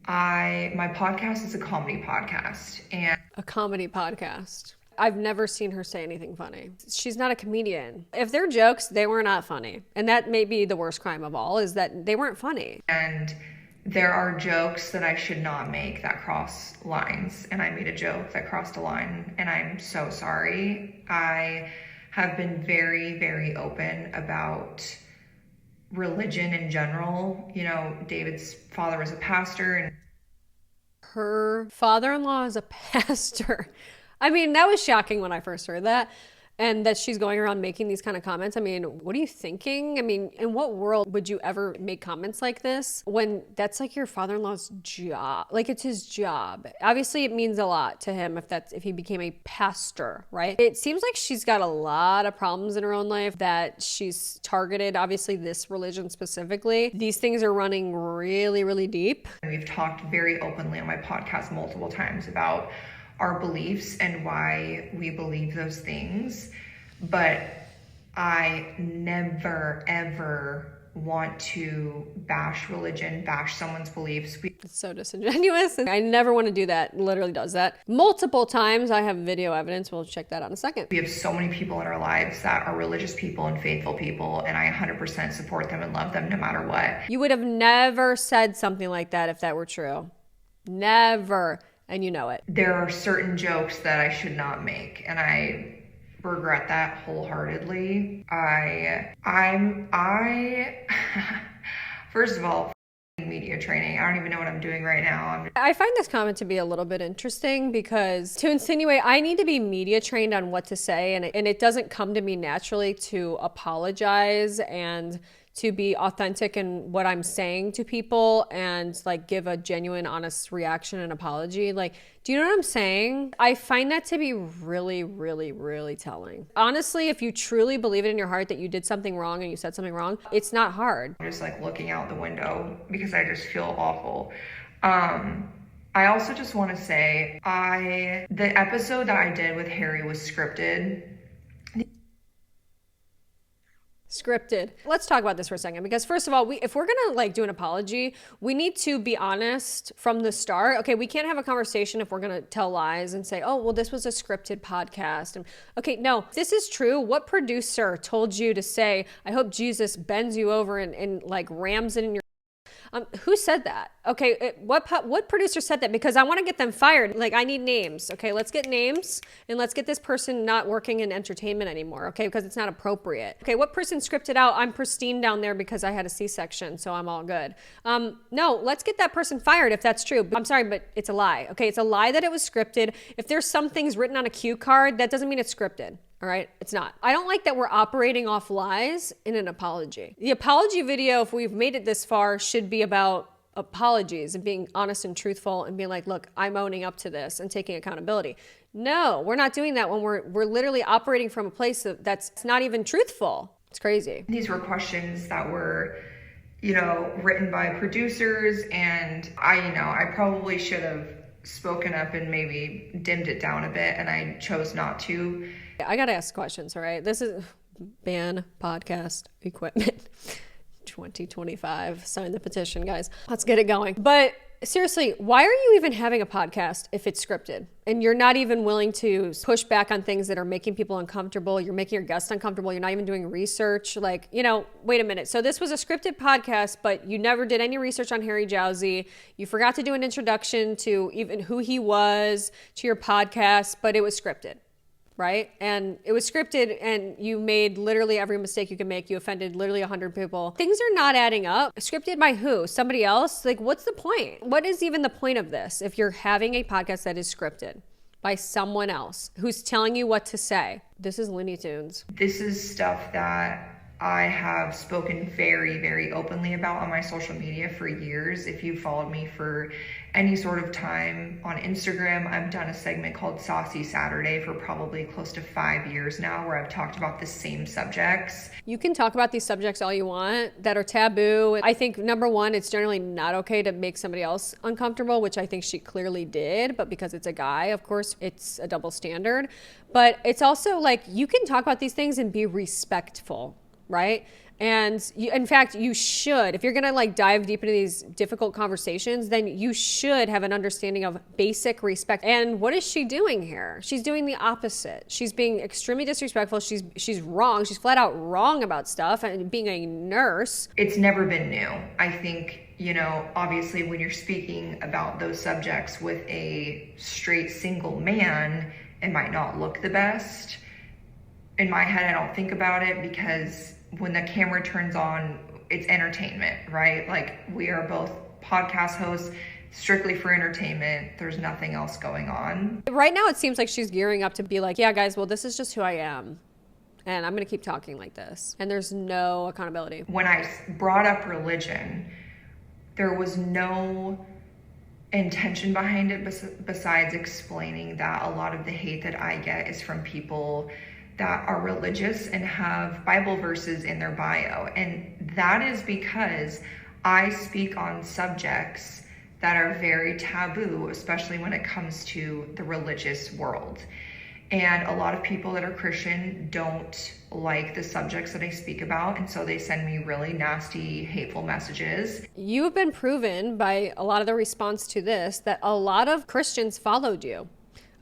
O: my podcast is a comedy podcast, and
A: a comedy podcast. I've never seen her say anything funny. She's not a comedian. If they're jokes, they were not funny. And that may be the worst crime of all, is that they weren't funny.
O: And there are jokes that I should not make that cross lines. And I made a joke that crossed a line, and I'm so sorry. I have been very, very open about religion in general. You know, David's father was a pastor, and
A: her father-in-law is a pastor. I mean, that was shocking when I first heard that. And that she's going around making these kind of comments. I mean, what are you thinking? I mean, in what world would you ever make comments like this when that's like your father-in-law's job? Like, it's his job. Obviously, it means a lot to him if he became a pastor, right? It seems like she's got a lot of problems in her own life that she's targeted, obviously this religion specifically. These things are running really, really deep.
O: We've talked very openly on my podcast multiple times about our beliefs and why we believe those things, but I never ever want to bash religion, bash someone's beliefs.
A: It's so disingenuous. I never want to do that. Literally does that multiple times. I have video evidence. We'll check that out in a second.
O: We have so many people in our lives that are religious people and faithful people, and I 100% support them and love them no matter what.
A: You would have never said something like that if that were true. Never. And you know it.
O: There are certain jokes that I should not make, and I regret that wholeheartedly. First of all, media training. I don't even know what I'm doing right now.
A: I find this comment to be a little bit interesting because to insinuate I need to be media trained on what to say, and it doesn't come to me naturally to apologize and to be authentic in what I'm saying to people and like give a genuine, honest reaction and apology. Like, do you know what I'm saying? I find that to be really, really, really telling. Honestly, if you truly believe it in your heart that you did something wrong and you said something wrong, it's not hard.
O: I'm just like looking out the window because I just feel awful. I also just want to say, the episode that I did with Harry was scripted.
A: Scripted. Let's talk about this for a second, because first of all, if we're gonna like do an apology, we need to be honest from the start. Okay, we can't have a conversation if we're gonna tell lies and say, oh, well, this was a scripted podcast. And okay, no, if this is true. What producer told you to say, I hope Jesus bends you over and like rams it in your who said that? Okay, what producer said that? Because I want to get them fired. Like, I need names. Okay, let's get names and let's get this person not working in entertainment anymore. Okay, because it's not appropriate. Okay, what person scripted out, I'm pristine down there because I had a C-section, so I'm all good. No, let's get that person fired if that's true. I'm sorry, but it's a lie. Okay, it's a lie that it was scripted. If there's some things written on a cue card, that doesn't mean it's scripted. All right, it's not. I don't like that we're operating off lies in an apology. The apology video, if we've made it this far, should be about apologies and being honest and truthful and being like, look, I'm owning up to this and taking accountability. No, we're not doing that when we're literally operating from a place that's not even truthful. It's crazy.
O: These were questions that were, written by producers, and I probably should have spoken up and maybe dimmed it down a bit, and I chose not to.
A: I gotta ask questions, all right? This is ban podcast equipment 2025. Sign the petition, guys. Let's get it going. But seriously, why are you even having a podcast if it's scripted? And you're not even willing to push back on things that are making people uncomfortable. You're making your guests uncomfortable. You're not even doing research. Like, wait a minute. So this was a scripted podcast, but you never did any research on Harry Jowsey. You forgot to do an introduction to even who he was to your podcast, but it was scripted. Right? And it was scripted and you made literally every mistake you could make. You offended literally 100 people. Things are not adding up. Scripted by who? Somebody else? Like, what's the point? What is even the point of this if you're having a podcast that is scripted by someone else who's telling you what to say? This is Looney Tunes.
O: This is stuff that I have spoken very, very openly about on my social media for years. If you followed me for any sort of time on Instagram, I've done a segment called Saucy Saturday for probably close to 5 years now, where I've talked about the same subjects.
A: You can talk about these subjects all you want that are taboo. I think, number one, it's generally not okay to make somebody else uncomfortable, which I think she clearly did, but because it's a guy, of course, it's a double standard. But it's also like, you can talk about these things and be respectful, right? And in fact, you should, if you're gonna like dive deep into these difficult conversations, then you should have an understanding of basic respect. And what is she doing here? She's doing the opposite. She's being extremely disrespectful. She's wrong. She's flat out wrong about stuff. And being a nurse,
O: it's never been new. I think, you know, obviously when you're speaking about those subjects with a straight single man, it might not look the best. In my head, I don't think about it, because when the camera turns on, it's entertainment, right? Like, we are both podcast hosts strictly for entertainment. There's nothing else going on.
A: Right now, it seems like she's gearing up to be like, yeah, guys, well, this is just who I am. And I'm going to keep talking like this. And there's no accountability.
O: When I brought up religion, there was no intention behind it besides explaining that a lot of the hate that I get is from people that are religious and have Bible verses in their bio. And that is because I speak on subjects that are very taboo, especially when it comes to the religious world. And a lot of people that are Christian don't like the subjects that I speak about, and so they send me really nasty, hateful messages.
A: You've been proven by a lot of the response to this that a lot of Christians followed you.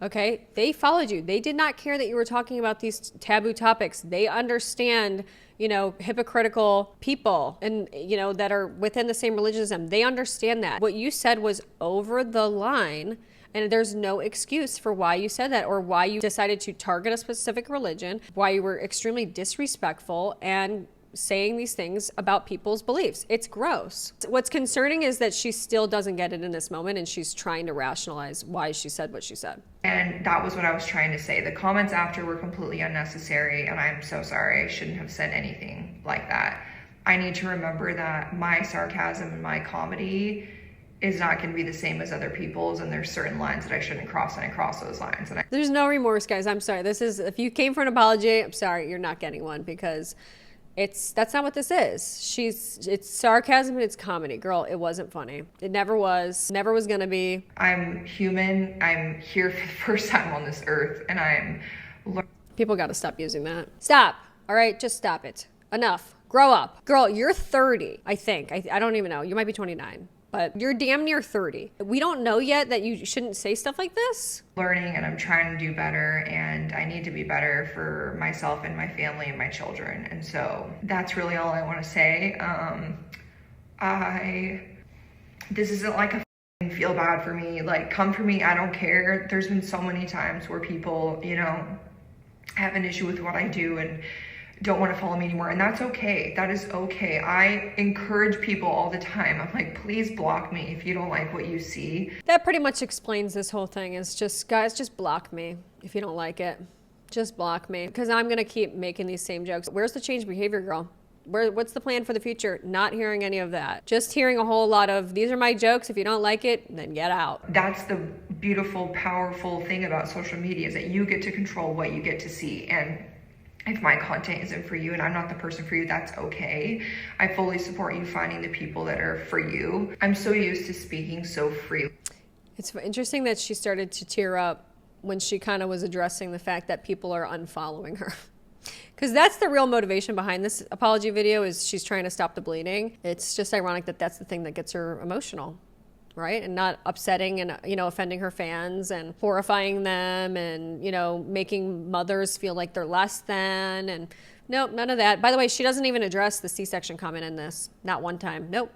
A: Okay, they followed you. They did not care that you were talking about these taboo topics. They understand, you know, hypocritical people and, you know, that are within the same religion. They understand that. What you said was over the line, and there's no excuse for why you said that or why you decided to target a specific religion, why you were extremely disrespectful and saying these things about people's beliefs. It's gross. What's concerning is that she still doesn't get it in this moment, and she's trying to rationalize why she said what she said.
O: And that was what I was trying to say. The comments after were completely unnecessary, and I'm so sorry. I shouldn't have said anything like that. I need to remember that my sarcasm and my comedy is not going to be the same as other people's, and there's certain lines that I shouldn't cross, and I cross those lines. And
A: there's no remorse, guys. I'm sorry. This is, if you came for an apology, I'm sorry, you're not getting one, because that's not what this is. It's sarcasm and it's comedy. Girl, it wasn't funny. It never was gonna be.
O: I'm human. I'm here for the first time on this earth, and
A: people gotta stop using that. Stop. All right, just stop it. Enough. Grow up. Girl, you're 30, I think. I don't even know. You might be 29. But you're damn near 30. We don't know yet that you shouldn't say stuff like this.
O: Learning, and I'm trying to do better, and I need to be better for myself and my family and my children. And so that's really all I want to say. This isn't like a feel bad for me. Like, come for me, I don't care. There's been so many times where people, you know, have an issue with what I do and don't want to follow me anymore, and that's okay. That is okay. I encourage people all the time. I'm like, please block me if you don't like what you see.
A: That pretty much explains this whole thing. Is just, guys, just block me if you don't like it. Just block me, because I'm gonna keep making these same jokes. Where's the change behavior, girl? What's the plan for the future? Not hearing any of that. Just hearing a whole lot of, these are my jokes. If you don't like it, then get out.
O: That's the beautiful, powerful thing about social media, is that you get to control what you get to see. And if my content isn't for you and I'm not the person for you, that's okay. I fully support you finding the people that are for you. I'm so used to speaking so freely.
A: It's interesting that she started to tear up when she kind of was addressing the fact that people are unfollowing her. Because that's the real motivation behind this apology video, is she's trying to stop the bleeding. It's just ironic that that's the thing that gets her emotional, right? And not upsetting and, you know, offending her fans and horrifying them and, you know, making mothers feel like they're less than. And nope, none of that. By the way, she doesn't even address the C-section comment in this. Not one time. Nope,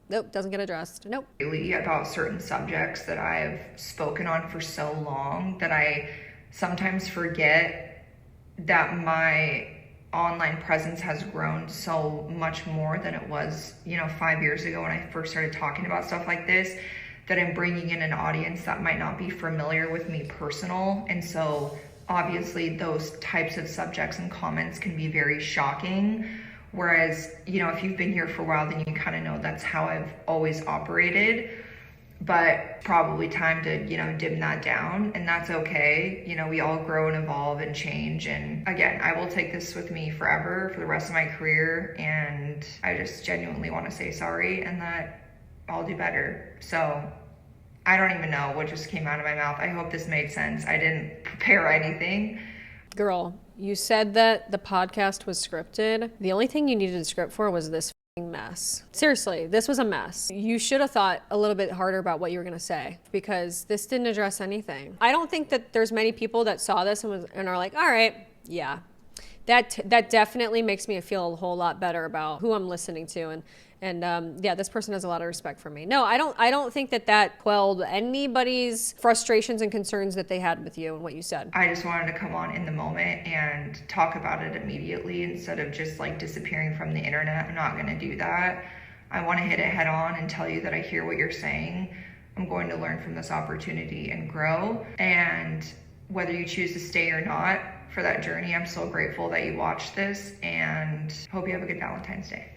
A: doesn't get addressed. Nope.
O: Really, about certain subjects that I've spoken on for so long that I sometimes forget that my online presence has grown so much more than it was, you know, 5 years ago when I first started talking about stuff like this, that I'm bringing in an audience that might not be familiar with me personal. And so obviously those types of subjects and comments can be very shocking Whereas, if you've been here for a while, then you kind of know that's how I've always operated. But probably time to, dim that down, and that's okay. We all grow and evolve and change. And again, I will take this with me forever for the rest of my career. And I just genuinely want to say sorry and that I'll do better. So I don't even know what just came out of my mouth. I hope this made sense. I didn't prepare anything.
A: Girl, you said that the podcast was scripted. The only thing you needed a script for was this mess. Seriously, this was a mess. You should have thought a little bit harder about what you were going to say, because this didn't address anything. I don't think that there's many people that saw this and are like, all right, yeah. That definitely makes me feel a whole lot better about who I'm listening to, and yeah, this person has a lot of respect for me. No, I don't think that quelled anybody's frustrations and concerns that they had with you and what you said.
O: I just wanted to come on in the moment and talk about it immediately instead of just disappearing from the internet. I'm not going to do that. I want to hit it head on and tell you that I hear what you're saying. I'm going to learn from this opportunity and grow. And whether you choose to stay or not for that journey, I'm so grateful that you watched this, and hope you have a good Valentine's Day.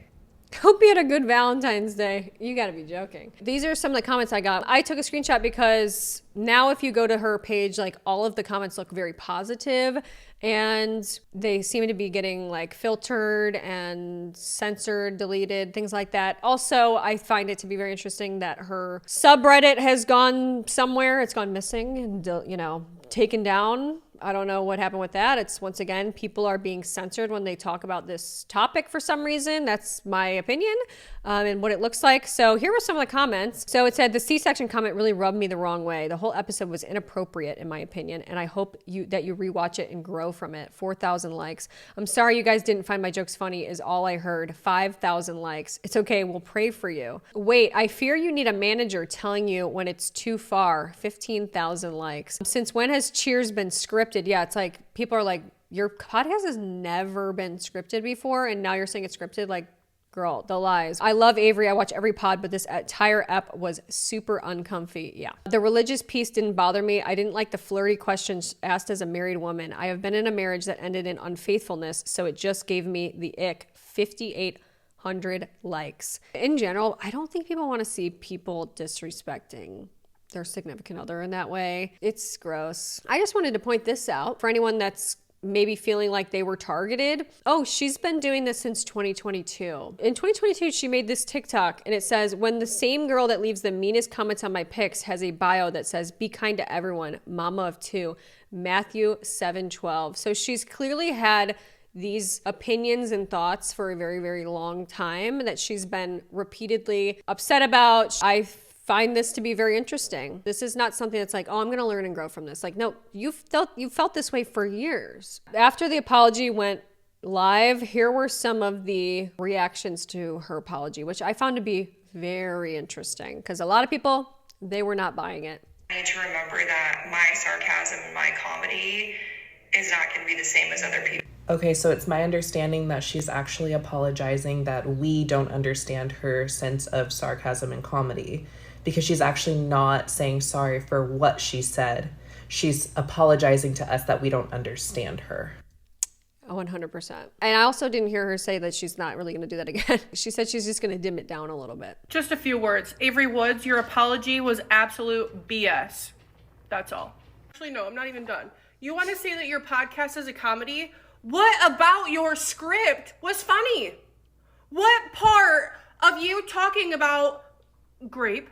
A: Hope you had a good Valentine's Day. You gotta be joking. These are some of the comments I got. I took a screenshot because now if you go to her page, all of the comments look very positive, and they seem to be getting filtered and censored, deleted, things like that. Also, I find it to be very interesting that her subreddit has gone somewhere. It's gone missing and, taken down. I don't know what happened with that. It's, once again, people are being censored when they talk about this topic for some reason. That's my opinion and what it looks like. So here were some of the comments. So it said, the C-section comment really rubbed me the wrong way. The whole episode was inappropriate in my opinion, and I hope that you rewatch it and grow from it. 4,000 likes. I'm sorry you guys didn't find my jokes funny is all I heard. 5,000 likes. It's okay. We'll pray for you. Wait, I fear you need a manager telling you when it's too far. 15,000 likes. Since when has Cheers been scripted? Yeah, it's people are like, your podcast has never been scripted before, and now you're saying it's scripted. Girl, the lies. I love Avery. I watch every pod, but this entire ep was super uncomfy. Yeah. The religious piece didn't bother me. I didn't like the flirty questions asked as a married woman. I have been in a marriage that ended in unfaithfulness, so it just gave me the ick. 5,800 likes. In general, I don't think people want to see people disrespecting their significant other in that way. It's gross. I just wanted to point this out for anyone that's maybe feeling like they were targeted. Oh, she's been doing this since 2022. In 2022, she made this TikTok and it says, when the same girl that leaves the meanest comments on my pics has a bio that says, be kind to everyone, mama of two, Matthew 7:12. So she's clearly had these opinions and thoughts for a very, very long time that she's been repeatedly upset about. I find this to be very interesting. This is not something that's oh, I'm going to learn and grow from this. No, you felt this way for years. After the apology went live, here were some of the reactions to her apology, which I found to be very interesting because a lot of people, they were not buying it.
P: I need to remember that my sarcasm and my comedy is not going to be the same as other people.
Q: Okay, so it's my understanding that she's actually apologizing that we don't understand her sense of sarcasm and comedy, because she's actually not saying sorry for what she said. She's apologizing to us that we don't understand her.
A: 100%. And I also didn't hear her say that she's not really going to do that again. She said she's just going to dim it down a little bit.
R: Just a few words. Avery Woods, your apology was absolute BS. That's all. Actually, no, I'm not even done. You want to say that your podcast is a comedy? What about your script was funny? What part of you talking about grape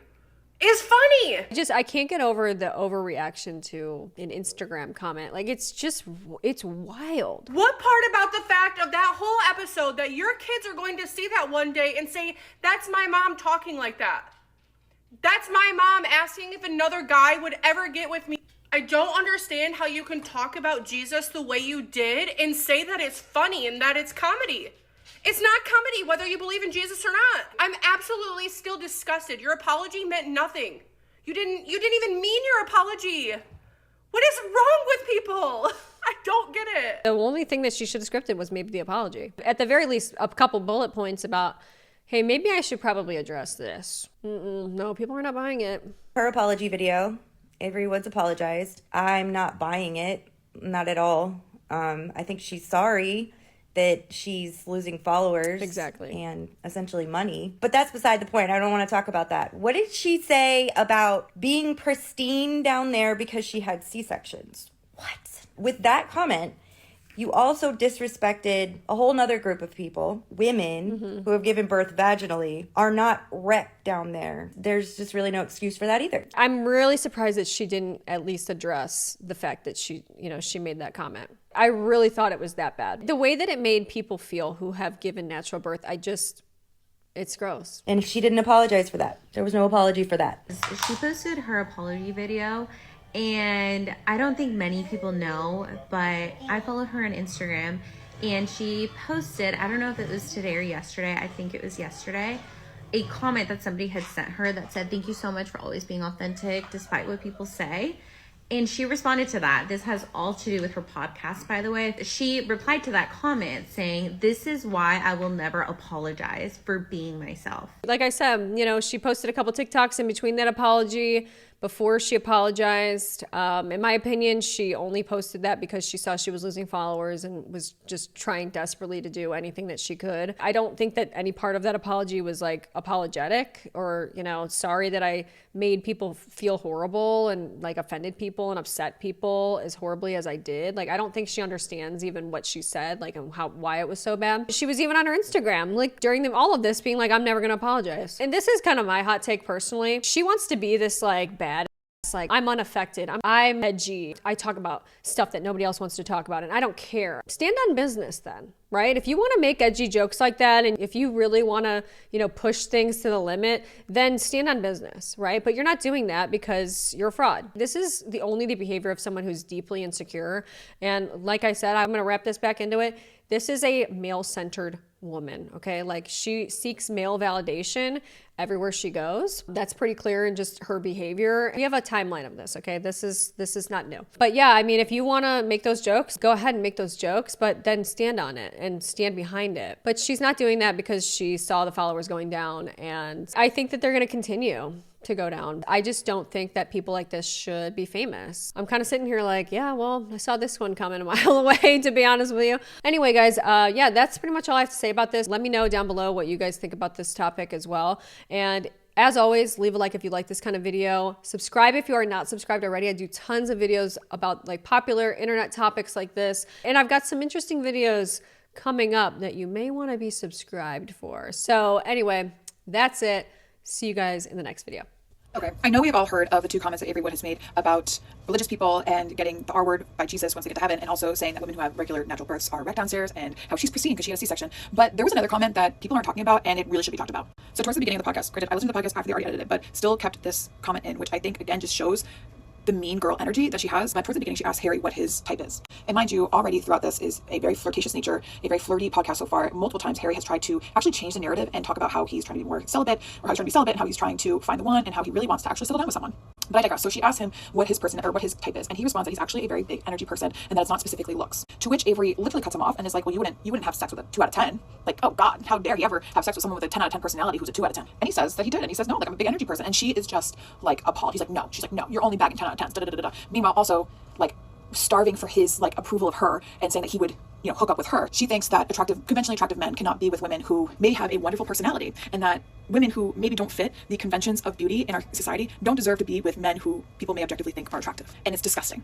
R: is funny?
A: I can't get over the overreaction to an Instagram comment. It's wild.
R: What part about the fact of that whole episode that your kids are going to see that one day and say, that's my mom talking like that? That's my mom asking if another guy would ever get with me. I don't understand how you can talk about Jesus the way you did and say that it's funny and that it's comedy. It's not comedy whether you believe in Jesus or not. I'm absolutely still disgusted. Your apology meant nothing. You didn't even mean your apology. What is wrong with people? I don't get it.
A: The only thing that she should have scripted was maybe the apology. At the very least, a couple bullet points about, hey, maybe I should probably address this. No, people are not buying it.
S: Her apology video, Avery Woods apologized. I'm not buying it, not at all. I think she's sorry, that she's losing followers.
A: Exactly.
S: And essentially money. But that's beside the point. I don't want to talk about that. What did she say about being pristine down there because she had C-sections? What? With that comment, you also disrespected a whole nother group of people. Women who have given birth vaginally are not wrecked down there. There's just really no excuse for that either.
A: I'm really surprised that she didn't at least address the fact that she made that comment. I really thought it was that bad. The way that it made people feel who have given natural birth, it's gross.
S: And she didn't apologize for that. There was no apology for that.
T: She posted her apology video, and I don't think many people know, but I follow her on Instagram, and she posted, I don't know if it was today or yesterday, I think it was yesterday, a comment that somebody had sent her that said, "Thank you so much for always being authentic despite what people say." And she responded to that. This has all to do with her podcast, by the way. She replied to that comment saying, "This is why I will never apologize for being myself."
A: Like I said, she posted a couple TikToks in between that apology before she apologized. In my opinion, she only posted that because she saw she was losing followers and was just trying desperately to do anything that she could. I don't think that any part of that apology was like apologetic or, sorry that I made people feel horrible and like offended people and upset people as horribly as I did. Like, I don't think she understands even what she said, like, and why it was so bad. She was even on her Instagram, like during all of this being like, "I'm never gonna apologize." And this is kind of my hot take personally. She wants to be this like bad, like, I'm unaffected, I'm edgy, I talk about stuff that nobody else wants to talk about, and I don't care. Stand on business then, right? If you want to make edgy jokes like that, and if you really want to, push things to the limit, then stand on business, right? But you're not doing that because you're a fraud. This is only the behavior of someone who's deeply insecure. And like I said, I'm going to wrap this back into it. This is a male-centered woman, okay? Like, she seeks male validation everywhere she goes. That's pretty clear in just her behavior. We have a timeline of this, okay? This is not new. But yeah, I mean, if you want to make those jokes, go ahead and make those jokes, but then stand on it and stand behind it. But she's not doing that because she saw the followers going down, and I think that they're going to continue to go down. I just don't think that people like this should be famous. I'm kind of sitting here like, yeah, well, I saw this one coming a mile away, to be honest with you. Anyway, guys, yeah, that's pretty much all I have to say about this. Let me know down below what you guys think about this topic as well. And as always, leave a like if you like this kind of video. Subscribe if you are not subscribed already. I do tons of videos about like popular internet topics like this. And I've got some interesting videos coming up that you may want to be subscribed for. So anyway, that's it. See you guys in the next video.
U: Okay, I know we've all heard of the 2 comments that Avery Wood has made about religious people and getting the R word by Jesus once they get to heaven, and also saying that women who have regular natural births are wrecked downstairs, and how she's pristine because she had a C-section. But there was another comment that people aren't talking about, and it really should be talked about. So towards the beginning of the podcast, granted, I listened to the podcast after they already edited it, but still kept this comment in, which I think, again, just shows the mean girl energy that she has. But towards the beginning, she asked Harry what his type is. And mind you, already throughout this is a very flirtatious nature, a very flirty podcast so far. Multiple times, Harry has tried to actually change the narrative and talk about how he's trying to be more celibate, or how he's trying to be celibate, and how he's trying to find the one, and how he really wants to actually settle down with someone. But I digress. So she asked him what his type is, and he responds that he's actually a very big energy person, and that it's not specifically looks. To which Avery literally cuts him off and is like, "Well, you wouldn't have sex with a 2 out of 10. Like, oh God, how dare he ever have sex with someone with a 10 out of 10 personality who's a 2 out of 10? And he says that he did, and he says, "No, like, I'm a big energy person." And she is just like appalled. He's like, "No." She's like, "No, you're only bagging 10 out of 10s." Da, da, da, da, da. Meanwhile, also like starving for his like approval of her and saying that he would hook up with her. She thinks that conventionally attractive men cannot be with women who may have a wonderful personality, and that women who maybe don't fit the conventions of beauty in our society don't deserve to be with men who people may objectively think are attractive. And it's disgusting.